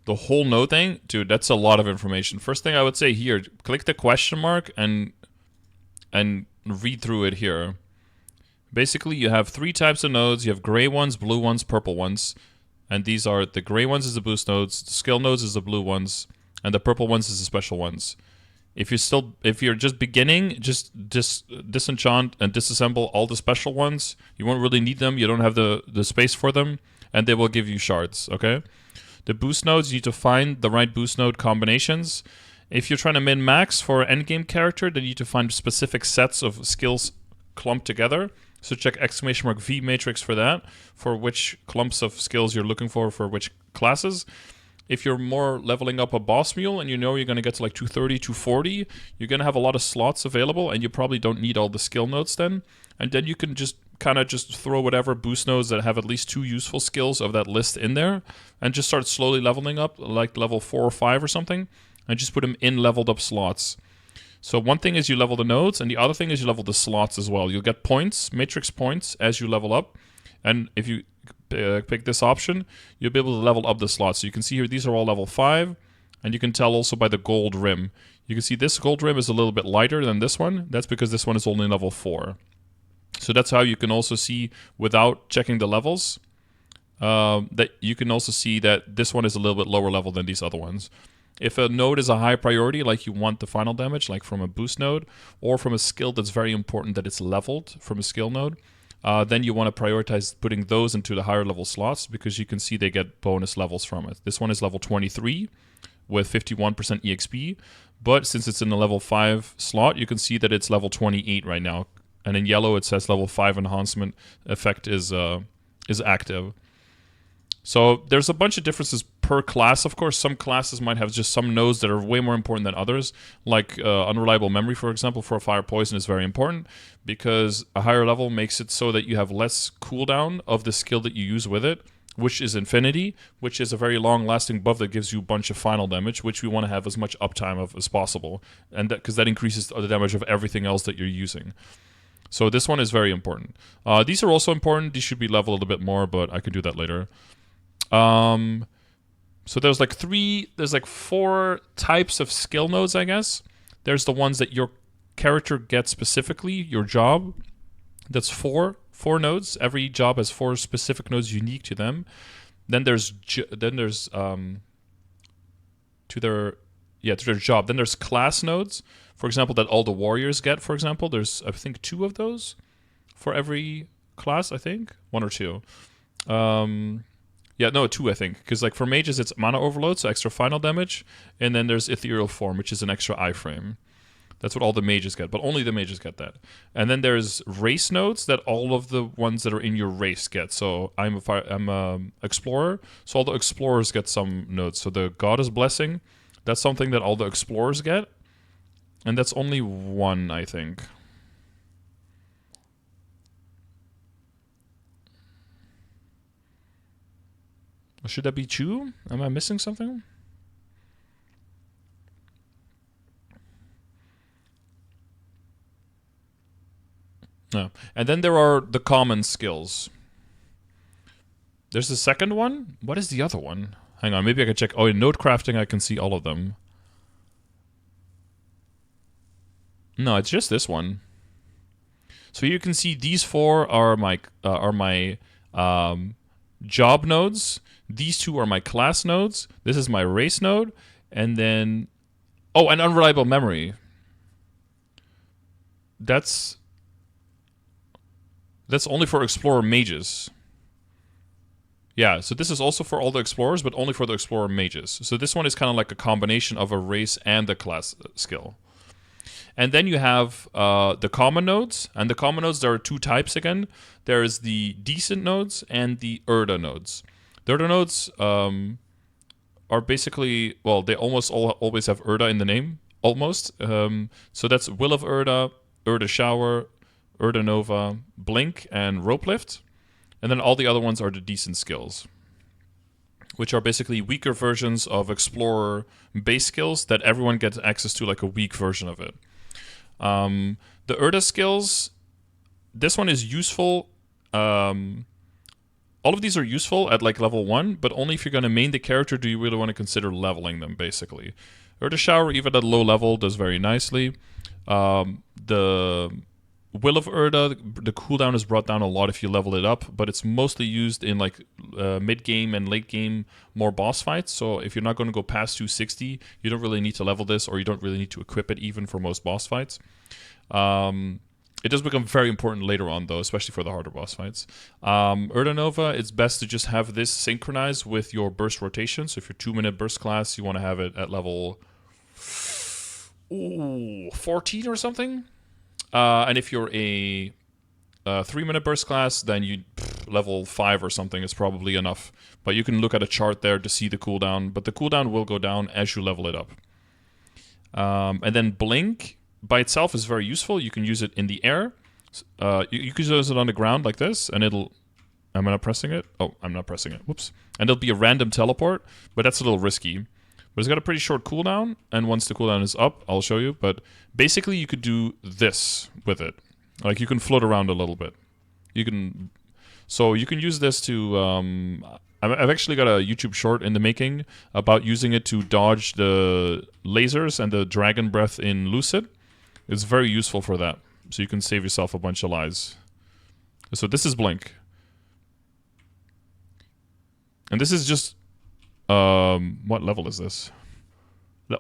the whole node thing, dude, that's a lot of information. First thing I would say here, click the question mark and read through it here. Basically, you have 3 types of nodes. You have gray ones, blue ones, purple ones. And these are the gray ones is the boost nodes, the skill nodes is the blue ones, and the purple ones is the special ones. If you're just beginning, just disenchant and disassemble all the special ones. You won't really need them. You don't have the space for them, and they will give you shards, okay? The boost nodes, you need to find the right boost node combinations. If you're trying to min-max for an endgame character, then you need to find specific sets of skills clumped together. So check !Vmatrix for that, for which clumps of skills you're looking for which classes. If you're more leveling up a boss mule and you know you're going to get to like 230, 240, you're going to have a lot of slots available and you probably don't need all the skill nodes then. And then you can just kind of just throw whatever boost nodes that have at least 2 useful skills of that list in there and just start slowly leveling up, like level 4 or 5 or something, and just put them in leveled up slots. So one thing is you level the nodes, and the other thing is you level the slots as well. You'll get points, matrix points, as you level up. And if you pick this option, you'll be able to level up the slots. So you can see here, these are all level 5, and you can tell also by the gold rim. You can see this gold rim is a little bit lighter than this one. That's because this one is only level 4. So that's how you can also see, without checking the levels, that you can also see that this one is a little bit lower level than these other ones. If a node is a high priority, like you want the final damage, like from a boost node, or from a skill that's very important that it's leveled from a skill node, then you want to prioritize putting those into the higher level slots because you can see they get bonus levels from it. This one is level 23 with 51% EXP, but since it's in the level 5 slot, you can see that it's level 28 right now. And in yellow, it says level 5 enhancement effect is active. So there's a bunch of differences per class, of course. Some classes might have just some nodes that are way more important than others. Like unreliable memory, for example, for a fire poison is very important because a higher level makes it so that you have less cooldown of the skill that you use with it, which is infinity, which is a very long-lasting buff that gives you a bunch of final damage, which we want to have as much uptime of as possible, and because that increases the damage of everything else that you're using. So this one is very important. These are also important. These should be leveled a little bit more, but I can do that later. So there's like 4 types of skill nodes, I guess. There's the ones that your character gets specifically, your job. That's 4 nodes. Every job has 4 specific nodes unique to them. Then there's to their job. Then there's class nodes, for example, that all the warriors get. For example, there's I think 2 of those for every class. I think 1 or 2. Yeah, no, 2 I think, because like for mages it's mana overload, so extra final damage, and then there's ethereal form, which is an extra iframe. That's what all the mages get, but only the mages get that. And then there's race nodes that all of the ones that are in your race get. So I'm a explorer, so all the explorers get some nodes. So the goddess blessing, that's something that all the explorers get, and that's only 1, I think. Should that be 2? Am I missing something? No. And then there are the common skills. There's the second one. What is the other one? Hang on, maybe I can check. Oh, in node crafting I can see all of them. No, it's just this one. So you can see these 4 are my job nodes. These 2 are my class nodes. This is my race node. And then... Oh, and unreliable memory. That's only for explorer mages. Yeah, so this is also for all the explorers, but only for the explorer mages. So this one is kind of like a combination of a race and a class skill. And then you have the common nodes. And the common nodes, there are 2 types again. There's the decent nodes and the Erda nodes. The Erda nodes are basically, well, they almost always have Erda in the name, almost. So that's Will of Erda, Erda Shower, Erda Nova, Blink, and Rope Lift. And then all the other ones are the decent skills, which are basically weaker versions of Explorer base skills that everyone gets access to, like a weak version of it. The Erda skills, this one is useful all of these are useful at like level 1, but only if you're going to main the character do you really want to consider leveling them, basically. Urda Shower, even at low level, does very nicely. The Will of Urda, the cooldown is brought down a lot if you level it up, but it's mostly used in like mid-game and late-game more boss fights. So if you're not going to go past 260, you don't really need to level this, or you don't really need to equip it even for most boss fights. It does become very important later on, though, especially for the harder boss fights. Urda Nova, it's best to just have this synchronized with your burst rotation. So if you're 2-minute burst class, you want to have it at level 14 or something. And if you're a 3-minute burst class, then you level 5 or something is probably enough. But you can look at a chart there to see the cooldown. But the cooldown will go down as you level it up. And then Blink by itself is very useful. You can use it in the air. You can use it on the ground like this, and it'll... Am I not pressing it? Oh, I'm not pressing it. Whoops. And it'll be a random teleport, but that's a little risky. But it's got a pretty short cooldown, and once the cooldown is up, I'll show you. But basically, you could do this with it. Like, you can float around a little bit. So you can use this to... I've actually got a YouTube short in the making about using it to dodge the lasers and the dragon breath in Lucid. It's very useful for that. So you can save yourself a bunch of lives. So this is Blink. And this is just... what level is this?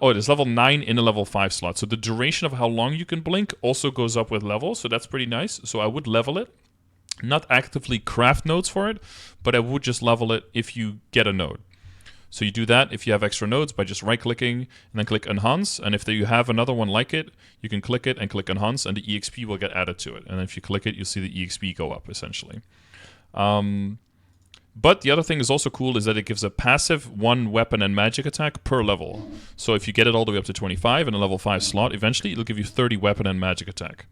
Oh, it is level 9 in a level 5 slot. So the duration of how long you can blink also goes up with level. So that's pretty nice. So I would level it. Not actively craft nodes for it, but I would just level it if you get a node. So you do that if you have extra nodes by just right-clicking and then click Enhance. And if you have another one like it, you can click it and click Enhance, and the EXP will get added to it. And if you click it, you'll see the EXP go up, essentially. But the other thing is also cool is that it gives a passive 1 weapon and magic attack per level. So if you get it all the way up to 25 in a level 5 slot, eventually it'll give you 30 weapon and magic attack.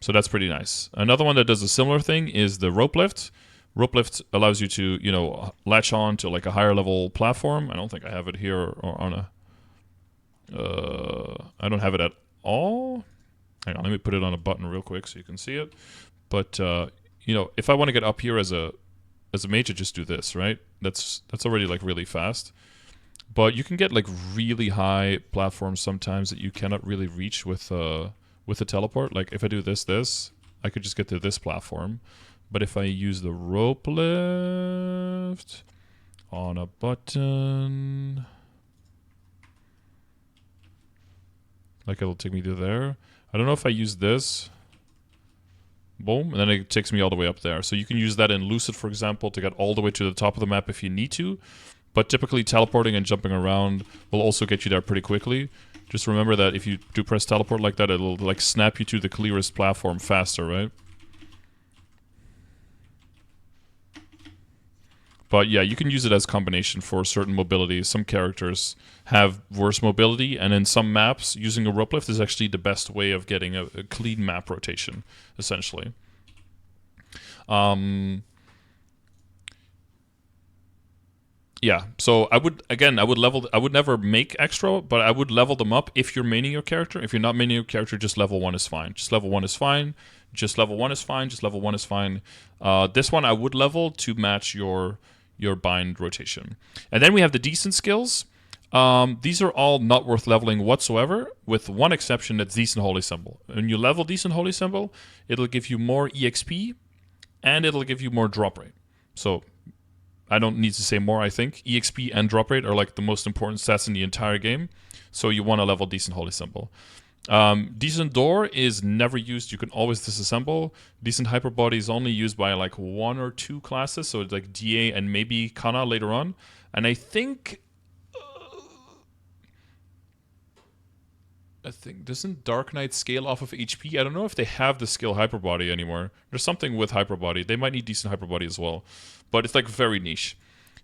So that's pretty nice. Another one that does a similar thing is the Rope Lift. Rope Lift allows you to, you know, latch on to like a higher level platform. I don't think I have it here or on a... I don't have it at all. Hang on, let me put it on a button real quick so you can see it. But, you know, if I want to get up here as a mage, I just do this, right? That's already like really fast. But you can get like really high platforms sometimes that you cannot really reach with the teleport. Like if I do this, I could just get to this platform. But if I use the rope lift on a button, like it'll take me to there. I don't know if I use this. Boom, and then it takes me all the way up there. So you can use that in Lucid, for example, to get all the way to the top of the map if you need to. But typically teleporting and jumping around will also get you there pretty quickly. Just remember that if you do press teleport like that, it'll like snap you to the clearest platform faster, right? But yeah, you can use it as combination for certain mobility. Some characters have worse mobility, and in some maps, using a rope lift is actually the best way of getting a clean map rotation, essentially. Yeah, so I would never make extra, but I would level them up if you're maining your character. If you're not maining your character, just level 1 is fine. Just level 1 is fine. Just level 1 is fine. Just level 1 is fine. This one I would level to match your bind rotation. And then we have the decent skills. These are all not worth leveling whatsoever, with one exception, that's Decent Holy Symbol. When you level Decent Holy Symbol, it'll give you more EXP, and it'll give you more drop rate. So I don't need to say more, I think. EXP and drop rate are like the most important stats in the entire game. So you want to level Decent Holy Symbol. Decent Door is never used. You can always disassemble. Decent Hyperbody is only used by like 1 or 2 classes. So it's like DA and maybe Kana later on. And I think doesn't Dark Knight scale off of HP? I don't know if they have the skill Hyperbody anymore. There's something with Hyperbody. They might need Decent Hyperbody as well. But it's like very niche.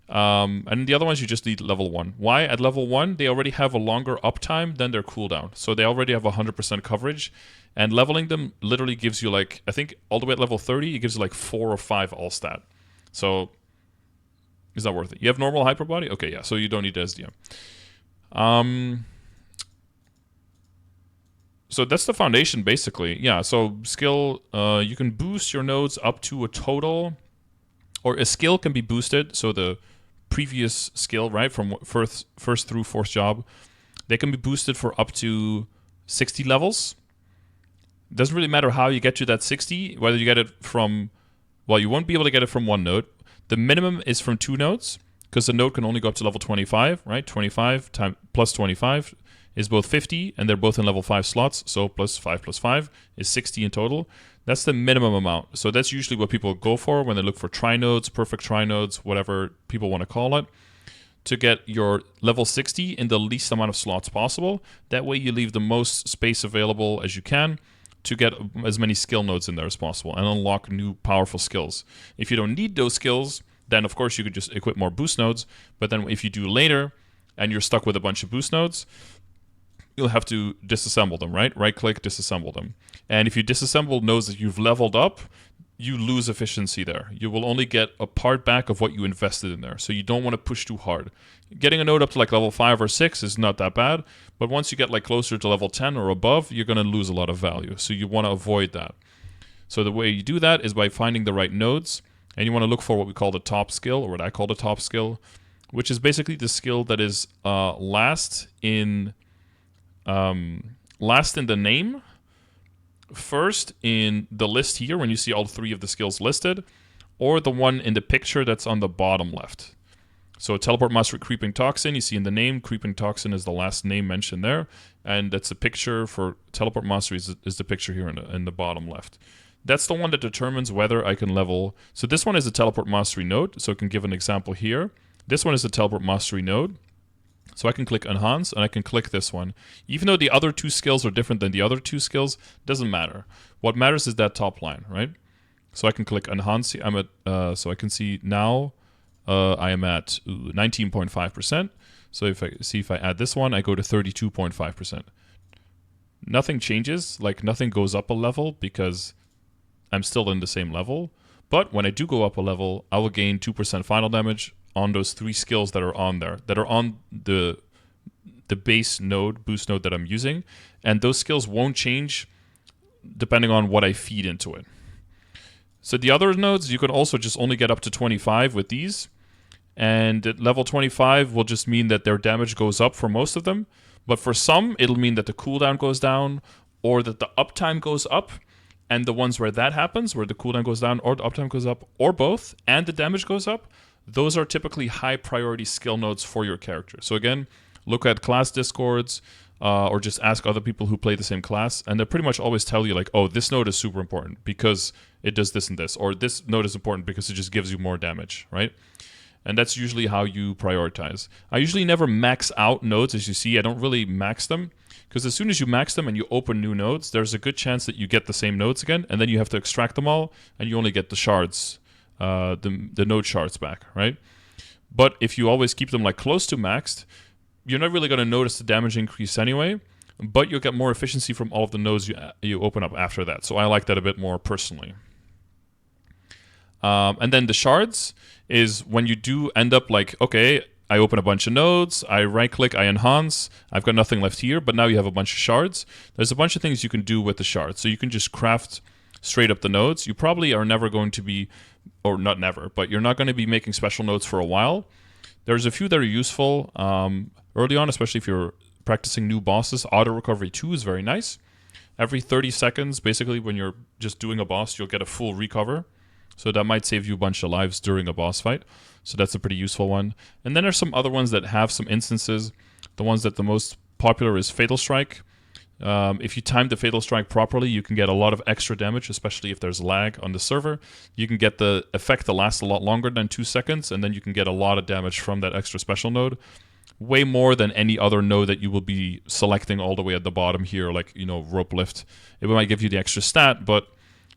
And the other ones you just need level 1. Why? At level 1, they already have a longer uptime than their cooldown. So they already have 100% coverage. And leveling them literally gives you like, I think all the way at level 30, it gives you like 4 or 5 all stat. So it's not worth it. You have normal Hyperbody? Okay, yeah. So you don't need SDM. So that's the foundation, basically. Yeah, so skill, you can boost your nodes up to a total or a skill can be boosted. So the previous skill, right, from first through fourth job, they can be boosted for up to 60 levels. Doesn't really matter how you get to that 60, whether you get it from, well, you won't be able to get it from one node. The minimum is from 2 nodes, because the node can only go up to level 25, right? 25 plus 25 is both 50, and they're both in level 5 slots, so plus 5 is 60 in total. That's the minimum amount. So that's usually what people go for when they look for tri-nodes, perfect tri-nodes, whatever people want to call it, to get your level 60 in the least amount of slots possible. That way you leave the most space available as you can to get as many skill nodes in there as possible and unlock new powerful skills. If you don't need those skills, then of course you could just equip more boost nodes, but then if you do later and you're stuck with a bunch of boost nodes, you'll have to disassemble them, right? Right-click, disassemble them. And if you disassemble nodes that you've leveled up, you lose efficiency there. You will only get a part back of what you invested in there, so you don't want to push too hard. Getting a node up to like level 5 or 6 is not that bad, but once you get like closer to level 10 or above, you're going to lose a lot of value, so you want to avoid that. So the way you do that is by finding the right nodes, and you want to look for what we call the top skill, or what I call the top skill, which is basically the skill that is last in the name, first in the list here when you see all 3 of the skills listed, or the one in the picture that's on the bottom left. So Teleport Mastery Creeping Toxin, you see in the name, Creeping Toxin is the last name mentioned there, and that's a picture for Teleport Mastery is the picture here in the bottom left. That's the one that determines whether I can level. So this one is a Teleport Mastery node, so I can give an example here. This one is a Teleport Mastery node. So I can click Enhance, and I can click this one. Even though the other 2 skills are different than the other 2 skills, doesn't matter. What matters is that top line, right? So I can click Enhance. So I can see now I am at 19.5%. So if I add this one, I go to 32.5%. Nothing changes, like nothing goes up a level because I'm still in the same level. But when I do go up a level, I will gain 2% final damage on those 3 skills that are on there, that are on the base node, boost node that I'm using. And those skills won't change depending on what I feed into it. So the other nodes, you can also just only get up to 25 with these. And at level 25 will just mean that their damage goes up for most of them. But for some, it'll mean that the cooldown goes down or that the uptime goes up. And the ones where that happens, where the cooldown goes down or the uptime goes up, or both, and the damage goes up, those are typically high priority skill nodes for your character. So again, look at class discords or just ask other people who play the same class, and they'll pretty much always tell you like, oh, this node is super important because it does this and this, or this node is important because it just gives you more damage, right? And that's usually how you prioritize. I usually never max out nodes. As you see, I don't really max them, because as soon as you max them and you open new nodes, there's a good chance that you get the same nodes again, and then you have to extract them all, and you only get the shards, the node shards back, right? But if you always keep them like close to maxed, you're not really going to notice the damage increase anyway, but you'll get more efficiency from all of the nodes you open up after that. So I like that a bit more personally. And then the shards is when you do end up like, okay, I open a bunch of nodes, I right-click, I enhance, I've got nothing left here, but now you have a bunch of shards. There's a bunch of things you can do with the shards. So you can just craft straight up the nodes. You probably are never going to be, or not never, but you're not going to be making special nodes for a while. There's a few that are useful early on, especially if you're practicing new bosses. Auto Recovery 2 is very nice. Every 30 seconds, basically, when you're just doing a boss, you'll get a full recover. So that might save you a bunch of lives during a boss fight. So that's a pretty useful one. And then there's some other ones that have some instances. The ones that the most popular is Fatal Strike. If you time the Fatal Strike properly, you can get a lot of extra damage, especially if there's lag on the server. You can get the effect that lasts a lot longer than 2 seconds, and then you can get a lot of damage from that extra special node. Way more than any other node that you will be selecting all the way at the bottom here, like, Rope Lift. It might give you the extra stat, but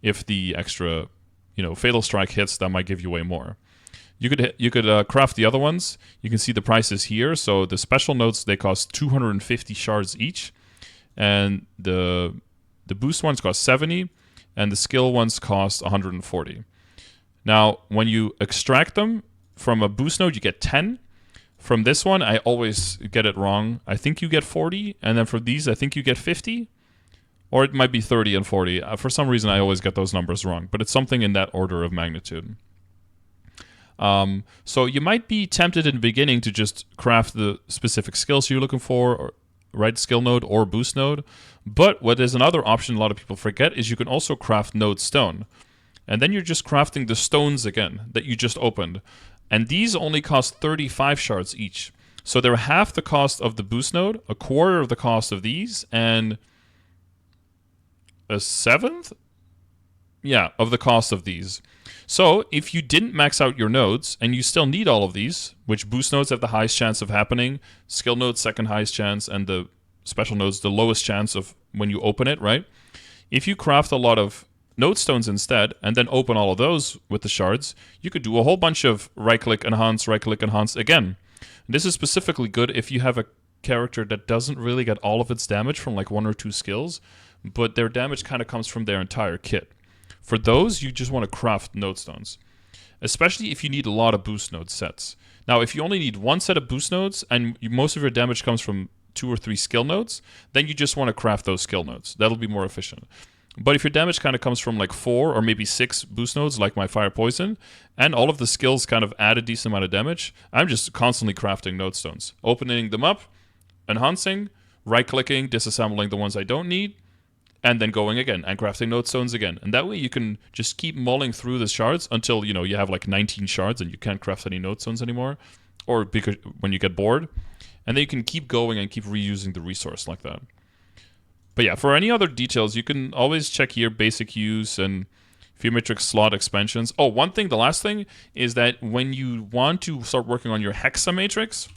if the extra, Fatal Strike hits, that might give you way more. You could craft the other ones. You can see the prices here. So the special nodes, they cost 250 shards each. And the boost ones cost 70, and the skill ones cost 140. Now, when you extract them from a boost node, you get 10. From this one, I always get it wrong. I think you get 40, and then for these, I think you get 50. Or it might be 30 and 40. For some reason, I always get those numbers wrong, but it's something in that order of magnitude. So you might be tempted in the beginning to just craft the specific skills you're looking for, or right skill node or boost node. But what is another option a lot of people forget is you can also craft node stone. And then you're just crafting the stones again that you just opened. And these only cost 35 shards each. So they're half the cost of the boost node, a quarter of the cost of these, and a seventh? Yeah, of the cost of these. So if you didn't max out your nodes and you still need all of these, which boost nodes have the highest chance of happening, skill nodes second highest chance, and the special nodes the lowest chance of when you open it, right? If you craft a lot of node stones instead and then open all of those with the shards, you could do a whole bunch of right-click enhance again. And this is specifically good if you have a character that doesn't really get all of its damage from like one or two skills, but their damage kind of comes from their entire kit. For those, you just want to craft node stones, especially if you need a lot of boost node sets. Now, if you only need one set of boost nodes and most of your damage comes from 2 or 3 skill nodes, then you just want to craft those skill nodes. That'll be more efficient. But if your damage kind of comes from like 4 or maybe 6 boost nodes, like my fire poison, and all of the skills kind of add a decent amount of damage, I'm just constantly crafting node stones, opening them up, enhancing, right-clicking, disassembling the ones I don't need, and then going again and crafting node stones again. And that way you can just keep mulling through the shards until, you know, you have like 19 shards and you can't craft any node stones anymore, or because when you get bored. And then you can keep going and keep reusing the resource like that. But yeah, for any other details, you can always check here basic use and Vmatrix slot expansions. Oh, one thing, the last thing, is that when you want to start working on your Hexa matrix,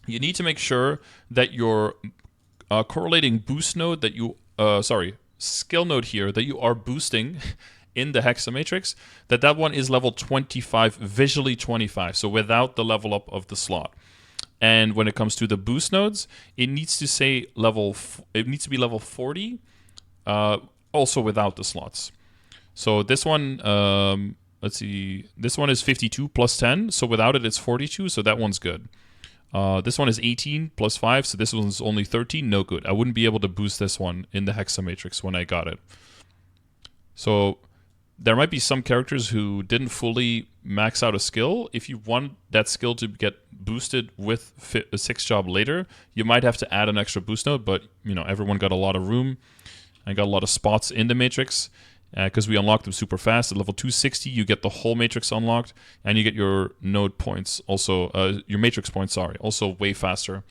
you need to make sure that your correlating boost node that you skill node here that you are boosting in the Hexa matrix, that one is level 25, visually 25, so without the level up of the slot. And when it comes to the boost nodes, it needs to say it needs to be level 40, also without the slots. So this one, let's see, this one is 52 plus 10, so without it it's 42, so that one's good. This one is 18 plus 5, so this one's only 13, no good. I wouldn't be able to boost this one in the Hexa matrix when I got it. So there might be some characters who didn't fully max out a skill. If you want that skill to get boosted with a 6 job later, you might have to add an extra boost node, but you know, everyone got a lot of room and got a lot of spots in the matrix because we unlocked them super fast. At level 260, you get the whole matrix unlocked and you get your node points also, your matrix points, sorry, also way faster.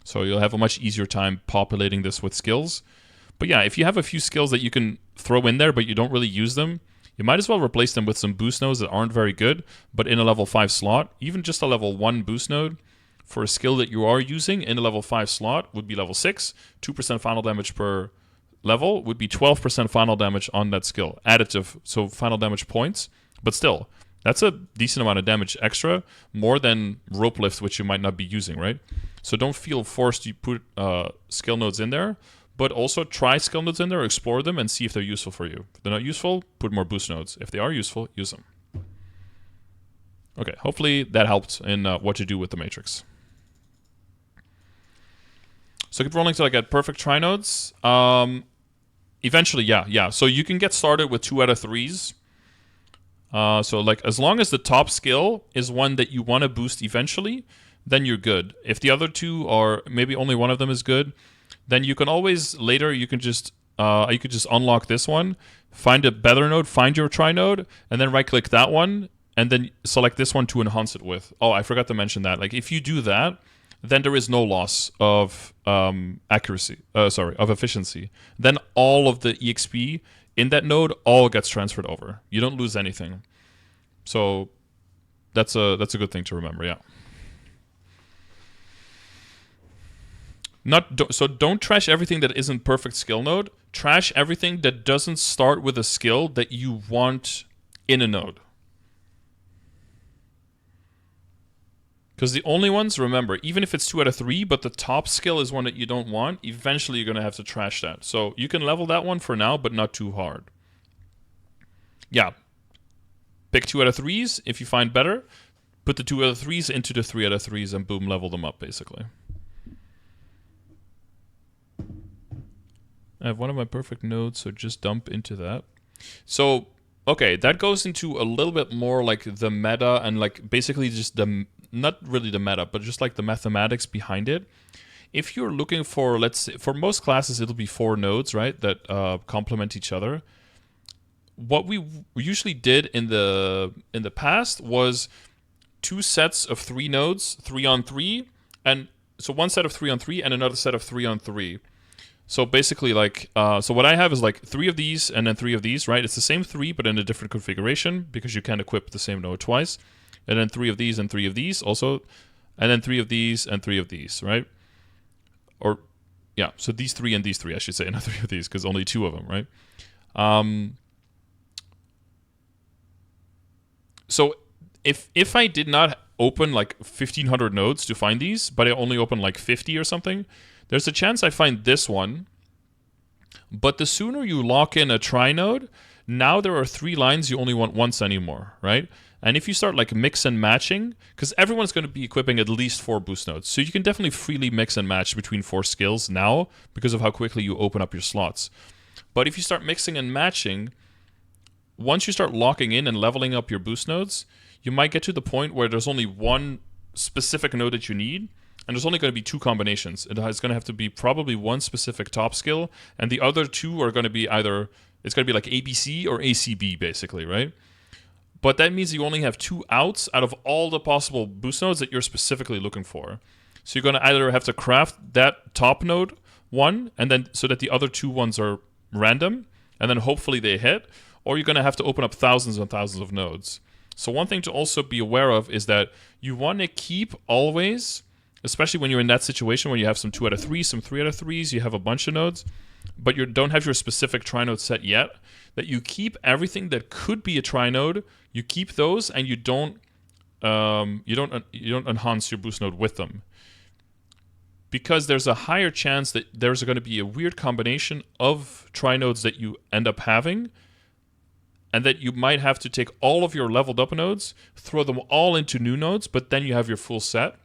So you'll have a much easier time populating this with skills. But yeah, if you have a few skills that you can throw in there, but you don't really use them, you might as well replace them with some boost nodes that aren't very good, but in a level 5 slot. Even just a level 1 boost node for a skill that you are using in a level 5 slot would be level 6. 2% final damage per level would be 12% final damage on that skill. Additive, so final damage points. But still, that's a decent amount of damage extra, more than rope lift, which you might not be using, right? So don't feel forced to put skill nodes in there. But also try skill nodes in there, explore them, and see if they're useful for you. If they're not useful, put more boost nodes. If they are useful, use them. Okay, hopefully that helped in what to do with the matrix. So keep rolling till I get perfect tri nodes. Eventually, yeah. So you can get started with 2 out of 3s. So like as long as the top skill is one that you want to boost eventually, then you're good. If the other 2 are, maybe only one of them is good, then you can always later you could just unlock this one, find a better node, find your tri node, and then right click that one, and then select this one to enhance it with. Oh, I forgot to mention that. Like if you do that, then there is no loss of of efficiency. Then all of the EXP in that node all gets transferred over. You don't lose anything. So that's a good thing to remember. Yeah. So don't trash everything that isn't perfect skill node. Trash everything that doesn't start with a skill that you want in a node. Because the only ones, remember, even if it's 2 out of 3, but the top skill is one that you don't want, eventually you're going to have to trash that. So you can level that one for now, but not too hard. Yeah. Pick 2 out of 3s if you find better. Put the 2 out of 3s into the 3 out of 3s and boom, level them up, basically. I have one of my perfect nodes, so just dump into that. So Okay, that goes into a little bit more like the meta and like basically just not really the meta, but just like the mathematics behind it. If you're looking for, let's say, for most classes, it'll be 4 nodes, right, that complement each other. What we usually did in the past was 2 sets of 3 nodes, 3 on 3, and so one set of 3 on 3 and another set of 3 on 3. So basically, like, so what I have is like 3 of these and then 3 of these, right? It's the same 3, but in a different configuration because you can't equip the same node twice. And then 3 of these and 3 of these also, and then 3 of these and 3 of these, right? Or, yeah, so these 3 and these 3, I should say, not 3 of these because only 2 of them, right? So if I did not open like 1,500 nodes to find these, but I only open like 50 or something, there's a chance I find this one. But the sooner you lock in a try node, now there are 3 lines you only want once anymore, right? And if you start like mix and matching, because everyone's going to be equipping at least 4 boost nodes, so you can definitely freely mix and match between 4 skills now because of how quickly you open up your slots. But if you start mixing and matching, once you start locking in and leveling up your boost nodes, you might get to the point where there's only one specific node that you need, and there's only going to be 2 combinations. It's going to have to be probably one specific top skill, and the other 2 are going to be either, it's going to be like ABC or ACB, basically, right? But that means you only have 2 outs out of all the possible boost nodes that you're specifically looking for. So you're going to either have to craft that top node one, and then so that the other 2 ones are random, and then hopefully they hit, or you're going to have to open up thousands and thousands of nodes. So one thing to also be aware of is that you want to keep always, especially when you're in that situation where you have some 2 out of 3, some 3 out of 3s, you have a bunch of nodes, but you don't have your specific trinode set yet, that you keep everything that could be a trinode, you keep those, and you don't enhance your boost node with them. Because there's a higher chance that there's going to be a weird combination of trinodes that you end up having, and that you might have to take all of your leveled up nodes, throw them all into new nodes, but then you have your full set.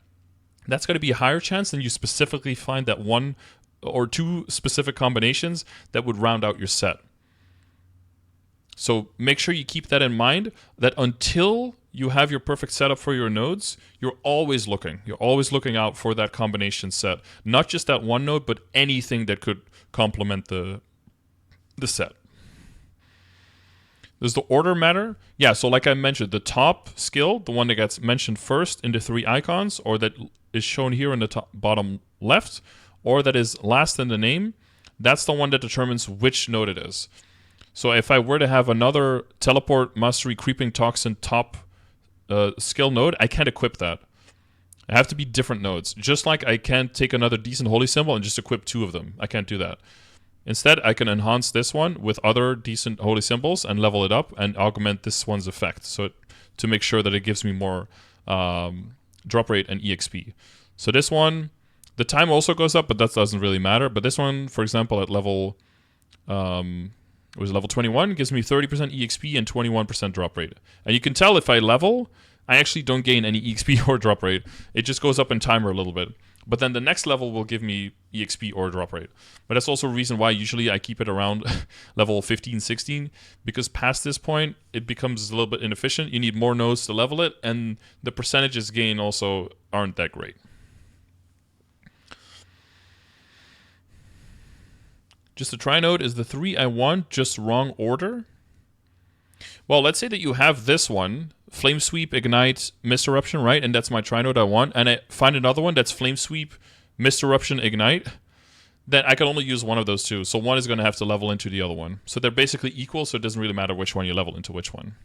That's going to be a higher chance than you specifically find that 1 or 2 specific combinations that would round out your set. So make sure you keep that in mind, that until you have your perfect setup for your nodes, you're always looking. You're always looking out for that combination set. Not just that one node, but anything that could complement the set. Does the order matter? Yeah, so like I mentioned, the top skill, the one that gets mentioned first in the 3 icons, or that is shown here in the top, bottom left, or that is last in the name, that's the one that determines which node it is. So if I were to have another teleport, mastery, creeping toxin top skill node, I can't equip that. I have to be different nodes. Just like I can't take another decent holy symbol and just equip 2 of them. I can't do that. Instead, I can enhance this one with other decent holy symbols and level it up and augment this one's effect, so to make sure that it gives me more drop rate and EXP. So this one, the time also goes up, but that doesn't really matter. But this one, for example, at level, it was level 21, gives me 30% EXP and 21% drop rate. And you can tell if I level, I actually don't gain any EXP or drop rate. It just goes up in timer a little bit. But then the next level will give me EXP or drop rate. But that's also a reason why usually I keep it around level 15, 16, because past this point, it becomes a little bit inefficient. You need more nodes to level it, and the percentages gained also aren't that great. Just a trinode, is the 3 I want just wrong order? Well, let's say that you have this one, Flame Sweep, Ignite, Mist Eruption, right? And that's my trinode I want. And I find another one that's Flame Sweep, Mist Eruption, Ignite. Then I can only use one of those 2. So one is going to have to level into the other one. So they're basically equal, so it doesn't really matter which one you level into which one.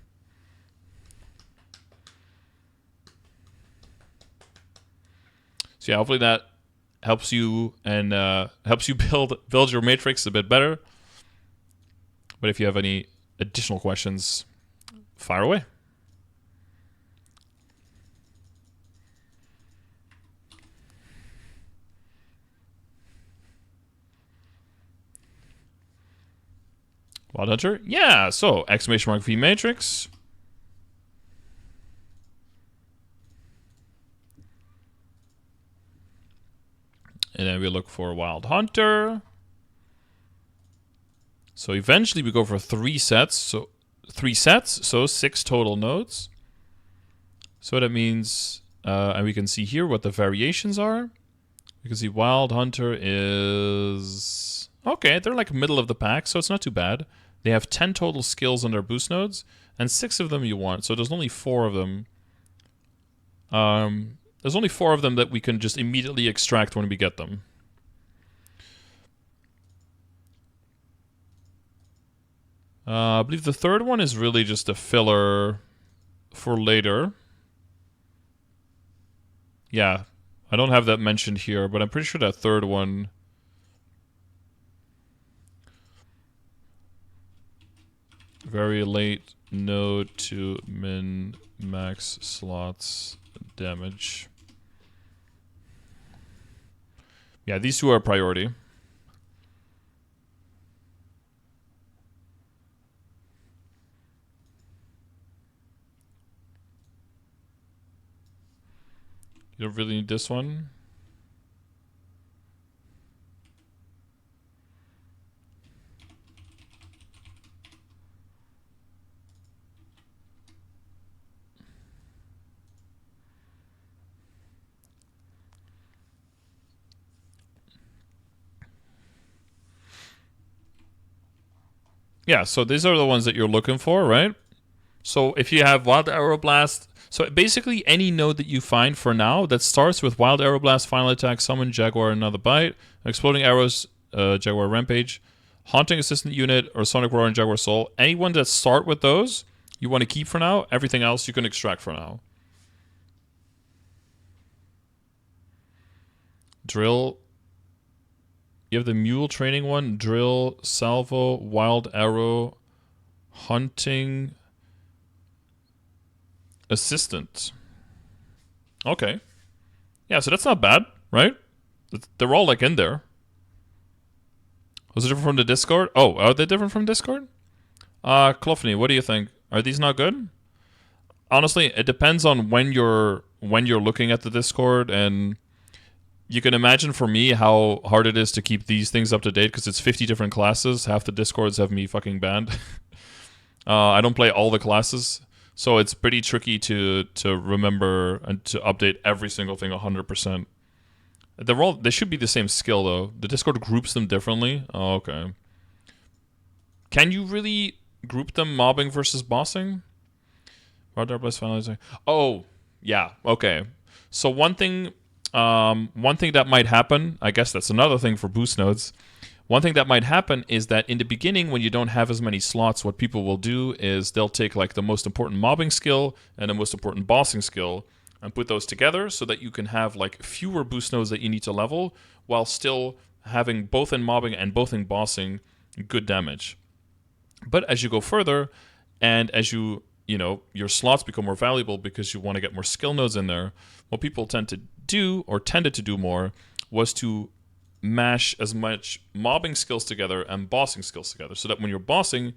So yeah, hopefully that helps you and helps you build your matrix a bit better. But if you have any additional questions, fire away. Wild Hunter? Yeah, so exclamation mark Vmatrix. And then we look for Wild Hunter. So eventually we go for 3 sets. So 3 sets, so 6 total nodes. So that means, and we can see here what the variations are. We can see Wild Hunter is... Okay, they're like middle of the pack, so it's not too bad. They have 10 total skills on their boost nodes, and 6 of them you want, so there's only 4 of them. There's only 4 of them that we can just immediately extract when we get them. I believe the third one is really just a filler for later. Yeah, I don't have that mentioned here, but I'm pretty sure that third one... Very late node to min-max slots damage. Yeah, these two are a priority. You don't really need this one. Yeah, so these are the ones that you're looking for, right? So if you have Wild Arrow Blast, so basically any node that you find for now that starts with Wild Arrow Blast, Final Attack, Summon, Jaguar, Another Bite, Exploding Arrows, Jaguar Rampage, Haunting Assistant Unit, or Sonic Roar and Jaguar Soul, anyone that start with those, you want to keep for now. Everything else you can extract for now. Drill. You have the Mule training one, Drill, Salvo, Wild Arrow, Hunting, Assistant. Okay. Yeah, so that's not bad, right? They're all like in there. Was it different from the Discord? Oh, are they different from Discord? Clofney, what do you think? Are these not good? Honestly, it depends on when you're looking at the Discord, and you can imagine for me how hard it is to keep these things up to date because it's 50 different classes. Half the Discords have me fucking banned. I don't play all the classes, so it's pretty tricky to remember and to update every single thing 100%. They should be the same skill though. The Discord groups them differently. Oh, okay. Can you really group them mobbing versus bossing? Oh, yeah. Okay. So one thing that might happen, I guess that's another thing for boost nodes. One thing that might happen is that in the beginning, when you don't have as many slots, what people will do is they'll take like the most important mobbing skill and the most important bossing skill and put those together so that you can have like fewer boost nodes that you need to level while still having both in mobbing and both in bossing good damage. But as you go further and as your slots become more valuable because you want to get more skill nodes in there, what people tend to do or tended to do more was to mash as much mobbing skills together and bossing skills together so that when you're bossing,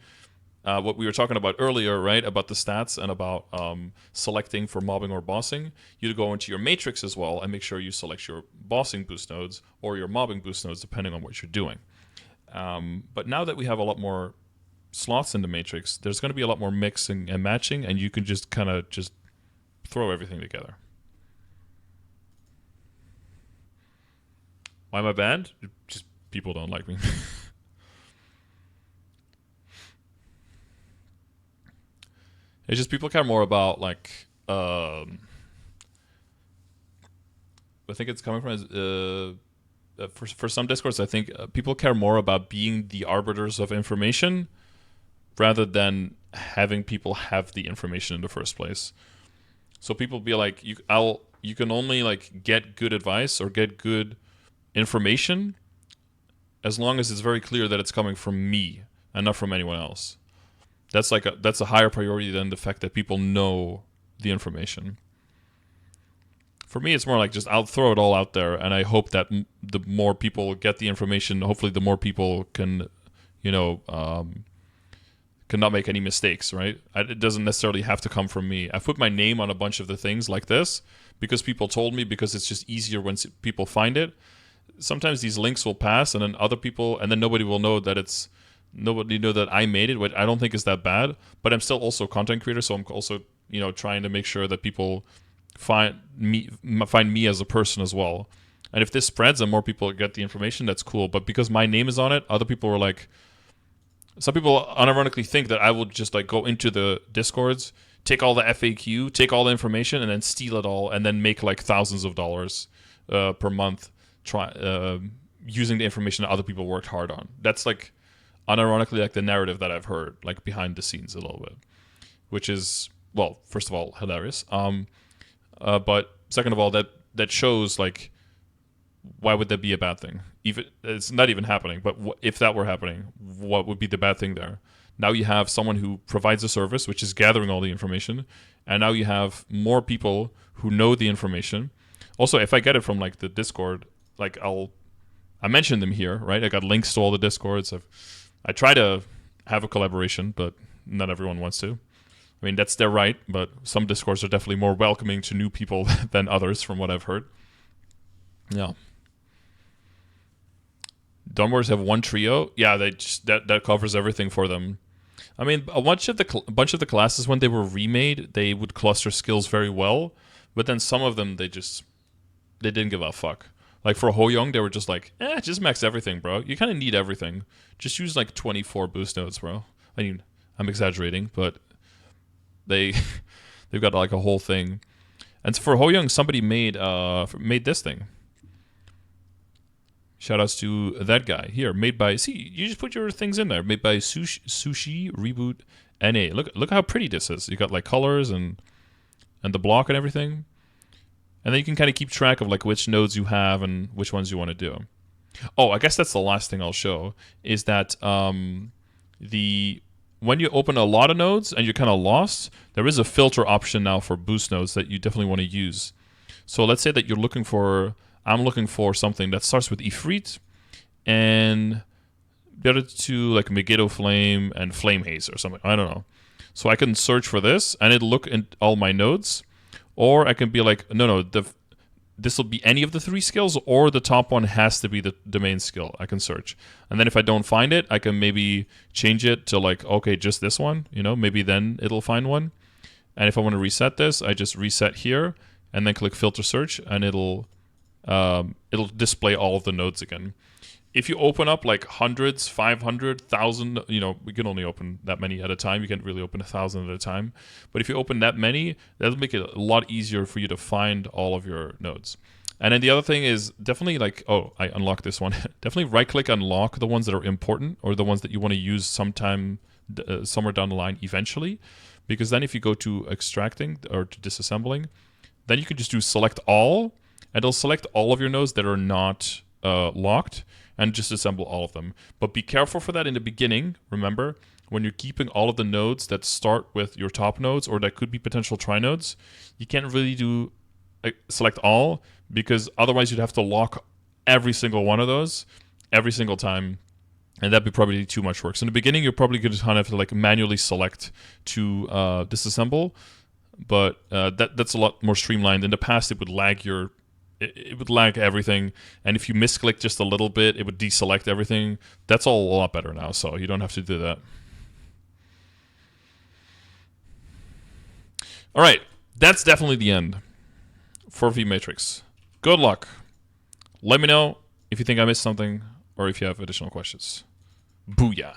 what we were talking about earlier, right, about the stats and about selecting for mobbing or bossing, you go into your matrix as well and make sure you select your bossing boost nodes or your mobbing boost nodes depending on what you're doing. But now that we have a lot more slots in the matrix, there's going to be a lot more mixing and matching, and you can just kind of just throw everything together. Why am I banned? Just people don't like me. It's just people care more about like I think it's coming from for some discourse. I think people care more about being the arbiters of information rather than having people have the information in the first place. So people be like, you can only like get good advice or get good information as long as it's very clear that it's coming from me and not from anyone else. That's a higher priority than the fact that people know the information. For me, it's more like just I'll throw it all out there, and I hope that the more people get the information, hopefully the more people can, cannot make any mistakes, right? It doesn't necessarily have to come from me. I've put my name on a bunch of the things like this because people told me, because it's just easier when people find it. Sometimes these links will pass, and then other people, and then nobody will know that it's nobody know that I made it, which I don't think is that bad. But I'm still also a content creator, so I'm also trying to make sure that people find me as a person as well. And if this spreads and more people get the information, that's cool. But because my name is on it, other people were like, some people unironically think that I will just like go into the Discords, take all the FAQ, take all the information, and then steal it all, and then make like thousands of dollars per month using the information that other people worked hard on. That's like unironically like the narrative that I've heard like behind the scenes a little bit, which is, well, first of all, hilarious. But second of all, that shows like, why would that be a bad thing? Even it's not even happening, but if that were happening, what would be the bad thing there? Now you have someone who provides a service, which is gathering all the information, and now you have more people who know the information. Also, if I get it from like the Discord, like I mentioned them here, right? I got links to all the Discords. I try to have a collaboration, but not everyone wants to. I mean, that's their right, but some Discords are definitely more welcoming to new people than others, from what I've heard. Yeah. Dunwars have one trio. Yeah, they just that covers everything for them. I mean, a bunch of the classes, when they were remade, they would cluster skills very well, but then some of them they didn't give a fuck. Like for Ho-Young, they were just like, just max everything, bro. You kind of need everything. Just use like 24 boost nodes, bro. I mean, I'm exaggerating, but they've got like a whole thing. And for Ho-Young, somebody made this thing. Shoutouts to that guy here. Made by, see, you just put your things in there. Made by Sushi Reboot NA. Look how pretty this is. You got like colors and the block and everything. And then you can kind of keep track of like which nodes you have and which ones you want to do. Oh, I guess that's the last thing I'll show is that when you open a lot of nodes and you're kind of lost, there is a filter option now for boost nodes that you definitely want to use. So let's say that I'm looking for something that starts with Ifrit and the other two like Megiddo Flame and Flame Haze or something. I don't know. So I can search for this and it'll look in all my nodes. Or I can be like, no, this will be any of the 3 skills, or the top one has to be the main skill. I can search. And then if I don't find it, I can maybe change it to like, okay, just this one. Maybe then it'll find one. And if I want to reset this, I just reset here and then click filter search and it'll display all of the nodes again. If you open up like hundreds, 500, 1,000, we can only open that many at a time. You can't really open 1,000 at a time. But if you open that many, that'll make it a lot easier for you to find all of your nodes. And then the other thing is definitely like, oh, I unlocked this one. Definitely right-click unlock the ones that are important or the ones that you want to use sometime, somewhere down the line eventually. Because then if you go to extracting or to disassembling, then you can just do select all, and it'll select all of your nodes that are not locked, and just assemble all of them. But be careful for that in the beginning. Remember, when you're keeping all of the nodes that start with your top nodes or that could be potential tri-nodes, you can't really do select all, because otherwise you'd have to lock every single one of those every single time, and that'd be probably too much work. So in the beginning, you're probably going to kind of have to like manually select to disassemble, but that's a lot more streamlined. In the past, it would lag everything, and if you misclick just a little bit, it would deselect everything. That's all a lot better now, so you don't have to do that. All right, that's definitely the end for Vmatrix. Good luck. Let me know if you think I missed something or if you have additional questions. Booyah.